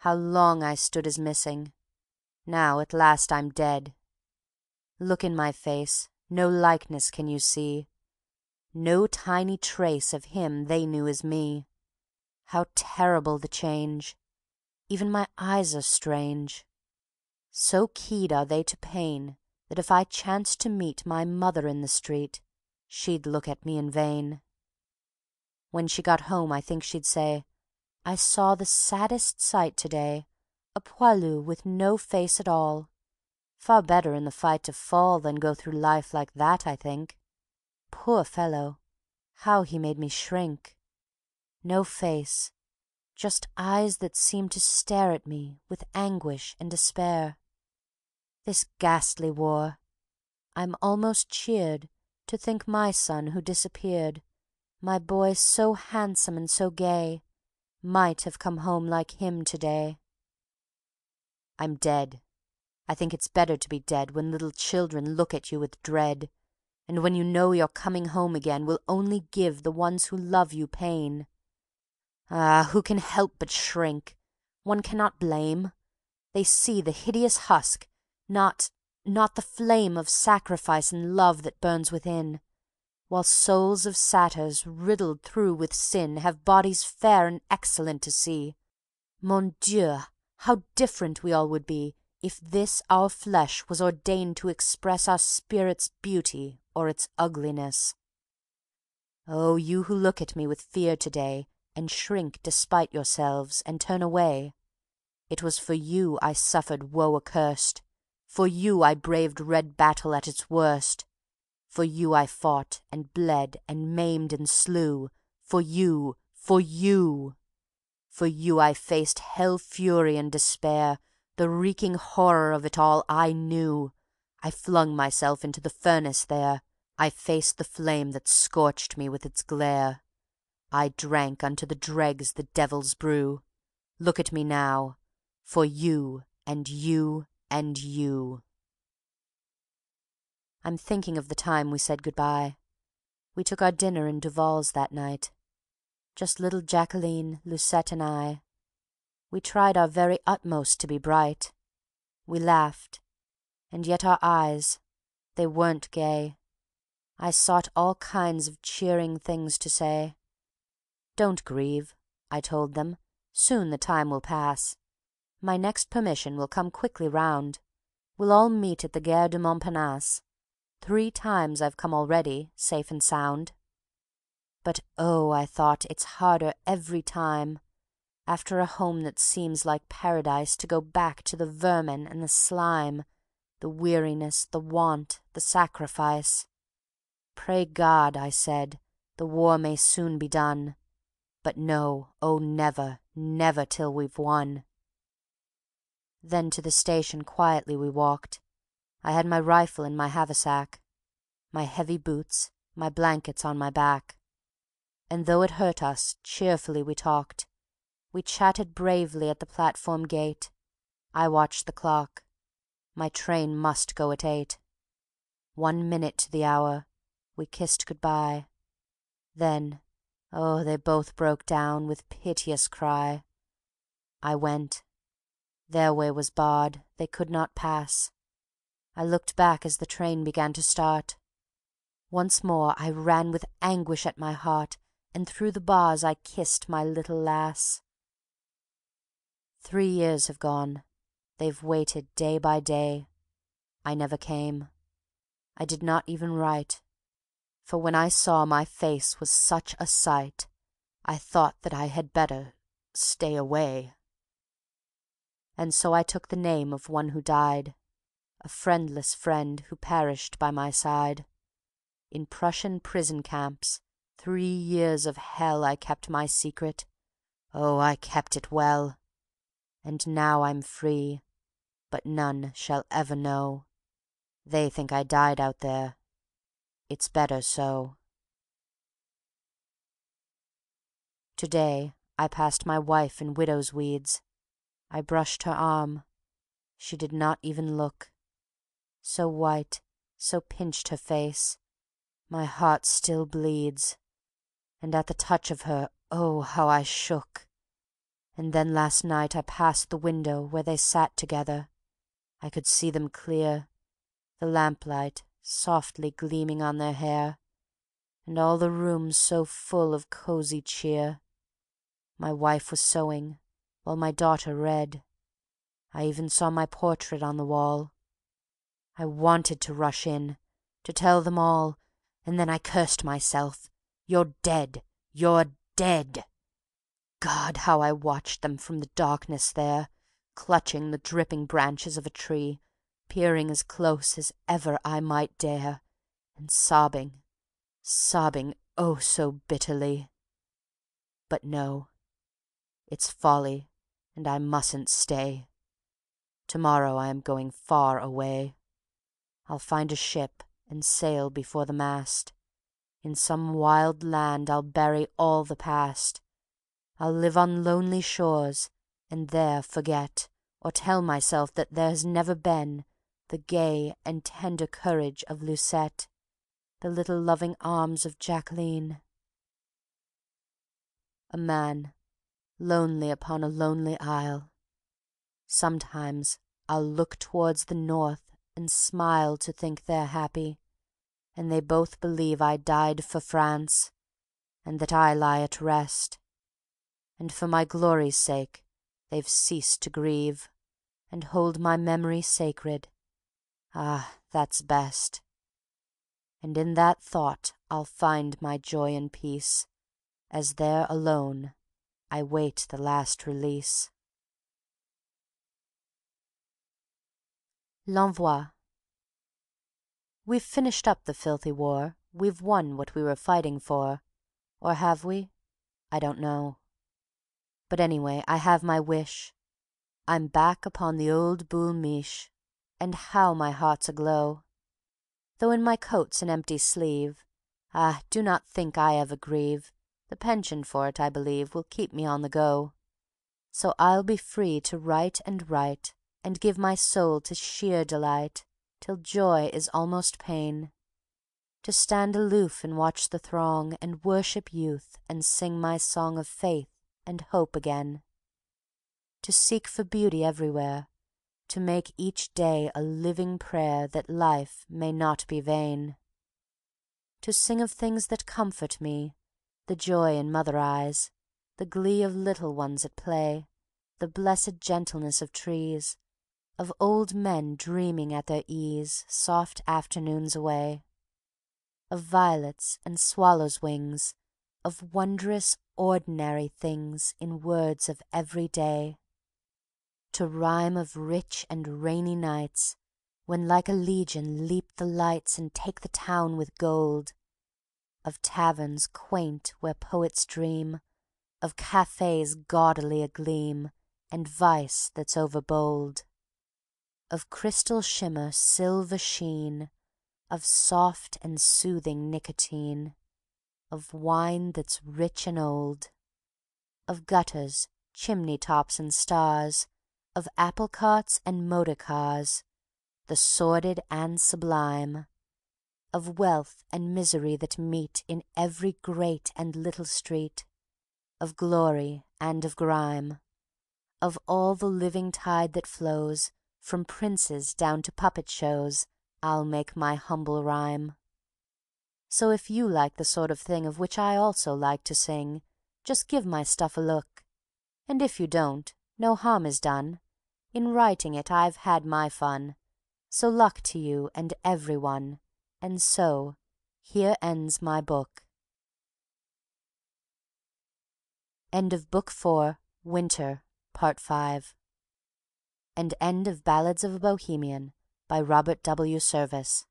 How long I stood as missing. Now at last I'm dead. Look in my face, no likeness can you see, no tiny trace of him they knew as me. How terrible the change! Even my eyes are strange. So keyed are they to pain that if I chanced to meet my mother in the street, she'd look at me in vain. When she got home I think she'd say, "I saw the saddest sight today, a poilu with no face at all. Far better in the fight to fall than go through life like that, I think. Poor fellow, how he made me shrink! No face, just eyes that seemed to stare at me with anguish and despair. This ghastly war! I'm almost cheered to think my son who disappeared, my boy so handsome and so gay, might have come home like him today. I'm dead. I think it's better to be dead when little children look at you with dread, and when you know your coming home again will only give the ones who love you pain. Ah, who can help but shrink? One cannot blame. They see the hideous husk, not the flame of sacrifice and love that burns within, while souls of satyrs riddled through with sin have bodies fair and excellent to see. Mon Dieu, how different we all would be if this our flesh was ordained to express our spirit's beauty or its ugliness. Oh, you who look at me with fear today, and shrink despite yourselves, and turn away, it was for you I suffered woe accursed, for you I braved red battle at its worst, for you I fought and bled and maimed and slew, for you, for you! For you I faced hell fury and despair, the reeking horror of it all I knew. I flung myself into the furnace there, I faced the flame that scorched me with its glare. I drank unto the dregs the devil's brew. Look at me now, for you and you and you. I'm thinking of the time we said good-bye. We took our dinner in Duval's that night. Just little Jacqueline, Lucette and I. We tried our very utmost to be bright. We laughed, and yet our eyes, they weren't gay. I sought all kinds of cheering things to say. "Don't grieve," I told them, "soon the time will pass. My next permission will come quickly round. We'll all meet at the Gare du Montparnasse. 3 times I've come already, safe and sound." But oh, I thought, it's harder every time, after a home that seems like paradise, to go back to the vermin and the slime, the weariness, the want, the sacrifice. Pray God, I said, the war may soon be done, but no, oh never, never till we've won. Then to the station quietly we walked. I had my rifle in my haversack, my heavy boots, my blankets on my back. And though it hurt us, cheerfully we talked. We chatted bravely at the platform gate. I watched the clock. My train must go at 8. 1 minute to the hour. We kissed good-bye. Then, oh, they both broke down with piteous cry. I went. Their way was barred. They could not pass. I looked back as the train began to start. Once more I ran with anguish at my heart, and through the bars I kissed my little lass. 3 years have gone. They've waited day by day. I never came. I did not even write, for when I saw my face was such a sight, I thought that I had better stay away. And so I took the name of one who died, a friendless friend who perished by my side. In Prussian prison camps 3 years of hell I kept my secret. Oh, I kept it well. And now I'm free, but none shall ever know. They think I died out there. It's better so. Today I passed my wife in widow's weeds. I brushed her arm. She did not even look. So white, so pinched her face, my heart still bleeds. And at the touch of her, oh, how I shook! And then last night I passed the window where they sat together. I could see them clear, the lamplight softly gleaming on their hair, and all the room so full of cozy cheer. My wife was sewing, while my daughter read. I even saw my portrait on the wall. I wanted to rush in, to tell them all, and then I cursed myself. You're dead! You're dead! God, how I watched them from the darkness there, clutching the dripping branches of a tree, peering as close as ever I might dare, and sobbing, sobbing oh so bitterly. But no, it's folly, and I mustn't stay. Tomorrow I am going far away. I'll find a ship and sail before the mast. In some wild land I'll bury all the past. I'll live on lonely shores, and there forget, or tell myself that there has never been the gay and tender courage of Lucette, the little loving arms of Jacqueline. A man, lonely upon a lonely isle. Sometimes I'll look towards the north and smile to think they're happy, and they both believe I died for France, and that I lie at rest. And for my glory's sake they've ceased to grieve, and hold my memory sacred. Ah, that's best. And in that thought I'll find my joy and peace, as there alone I wait the last release. L'Envoi. We've finished up the filthy war, we've won what we were fighting for. Or have we? I don't know. But anyway, I have my wish. I'm back upon the old Boul' Mich', and how my heart's aglow! Though in my coat's an empty sleeve, ah, do not think I ever grieve, the pension for it, I believe, will keep me on the go. So I'll be free to write, and give my soul to sheer delight, till joy is almost pain. To stand aloof and watch the throng, and worship youth, and sing my song of faith and hope again. To seek for beauty everywhere, to make each day a living prayer that life may not be vain. To sing of things that comfort me, the joy in mother eyes, the glee of little ones at play, the blessed gentleness of trees, of old men dreaming at their ease soft afternoons away, of violets and swallows' wings, of wondrous ordinary things in words of every day. To rhyme of rich and rainy nights, when like a legion leap the lights and take the town with gold, of taverns quaint where poets dream, of cafes gaudily agleam, and vice that's overbold, of crystal shimmer, silver sheen, of soft and soothing nicotine, of wine that's rich and old, of gutters, chimney tops and stars, of apple carts and motor cars, the sordid and sublime, of wealth and misery that meet in every great and little street, of glory and of grime, of all the living tide that flows from princes down to puppet shows, I'll make my humble rhyme. So if you like the sort of thing of which I also like to sing, just give my stuff a look. And if you don't, no harm is done. In writing it I've had my fun. So luck to you and everyone. And so, here ends my book. End of Book 4, Winter, Part 5. And end of Ballads of a Bohemian by Robert W. Service.